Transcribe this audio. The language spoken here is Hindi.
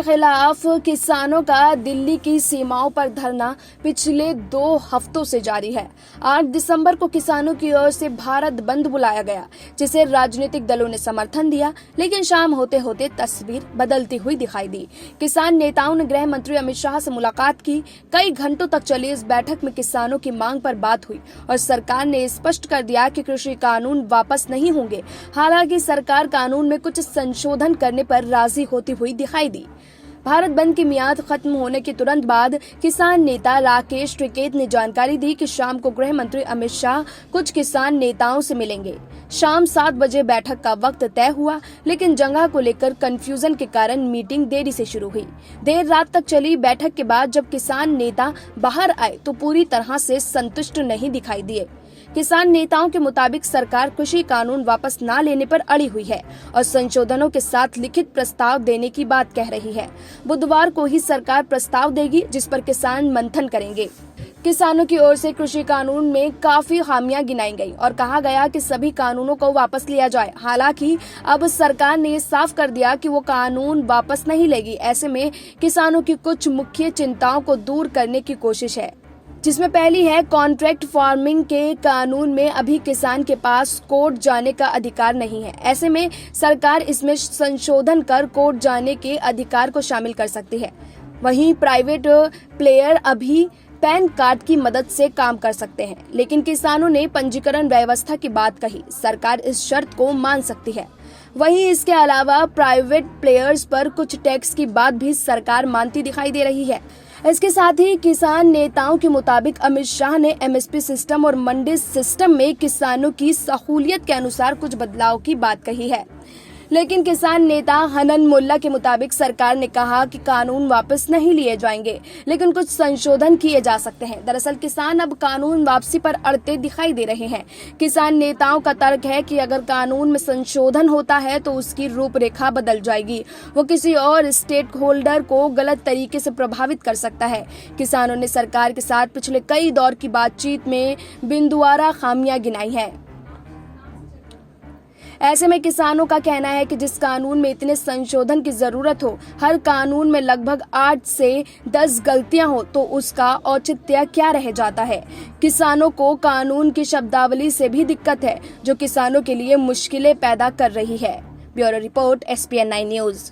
के खिलाफ किसानों का दिल्ली की सीमाओं पर धरना पिछले 2 हफ्तों से जारी है। 8 दिसंबर को किसानों की ओर से भारत बंद बुलाया गया, जिसे राजनीतिक दलों ने समर्थन दिया, लेकिन शाम होते होते तस्वीर बदलती हुई दिखाई दी। किसान नेताओं ने गृह मंत्री अमित शाह से मुलाकात की। कई घंटों तक चली इस बैठक में किसानों की मांग पर बात हुई और सरकार ने स्पष्ट कर दिया कि कृषि कानून वापस नहीं होंगे। हालांकि सरकार कानून में कुछ संशोधन करने पर राजी होती हुई दिखाई दी। भारत बंद की मियाद खत्म होने के तुरंत बाद किसान नेता राकेश टिकैत ने जानकारी दी कि शाम को गृह मंत्री अमित शाह कुछ किसान नेताओं से मिलेंगे। शाम 7 बजे बैठक का वक्त तय हुआ, लेकिन जगह को लेकर कंफ्यूजन के कारण मीटिंग देरी से शुरू हुई। देर रात तक चली बैठक के बाद जब किसान नेता बाहर आए तो पूरी तरह से संतुष्ट नहीं दिखाई दिए। किसान नेताओं के मुताबिक सरकार कृषि कानून वापस न लेने पर अड़ी हुई है और संशोधनों के साथ लिखित प्रस्ताव देने की बात कह रही है। बुधवार को ही सरकार प्रस्ताव देगी, जिस पर किसान मंथन करेंगे। किसानों की ओर से कृषि कानून में काफी खामियां गिनाई गई और कहा गया कि सभी कानूनों को वापस लिया जाए। हालांकि अब सरकार ने साफ कर दिया कि वो कानून वापस नहीं लेगी। ऐसे में किसानों की कुछ मुख्य चिंताओं को दूर करने की कोशिश है, जिसमें पहली है कॉन्ट्रैक्ट फार्मिंग के कानून में अभी किसान के पास कोर्ट जाने का अधिकार नहीं है। ऐसे में सरकार इसमें संशोधन कर कोर्ट जाने के अधिकार को शामिल कर सकती है। वहीं प्राइवेट प्लेयर अभी पैन कार्ड की मदद से काम कर सकते हैं, लेकिन किसानों ने पंजीकरण व्यवस्था की बात कही। सरकार इस शर्त को मान सकती है। वहीं इसके अलावा प्राइवेट प्लेयर्स पर कुछ टैक्स की बात भी सरकार मानती दिखाई दे रही है। इसके साथ ही किसान नेताओं के मुताबिक अमित शाह ने एमएसपी सिस्टम और मंडी सिस्टम में किसानों की सहूलियत के अनुसार कुछ बदलाव की बात कही है। लेकिन किसान नेता हनन मुल्ला के मुताबिक सरकार ने कहा कि कानून वापस नहीं लिए जाएंगे, लेकिन कुछ संशोधन किए जा सकते हैं। दरअसल किसान अब कानून वापसी पर अड़ते दिखाई दे रहे हैं। किसान नेताओं का तर्क है कि अगर कानून में संशोधन होता है तो उसकी रूपरेखा बदल जाएगी। वो किसी और स्टेक होल्डर को गलत तरीके से प्रभावित कर सकता है। किसानों ने सरकार के साथ पिछले कई दौर की बातचीत में बिंदुवारा खामियां गिनाई हैं। ऐसे में किसानों का कहना है कि जिस कानून में इतने संशोधन की जरूरत हो, हर कानून में लगभग 8 से 10 गलतियां हो, तो उसका औचित्य क्या रह जाता है। किसानों को कानून की शब्दावली से भी दिक्कत है, जो किसानों के लिए मुश्किलें पैदा कर रही है। Bureau report, SPN9 news.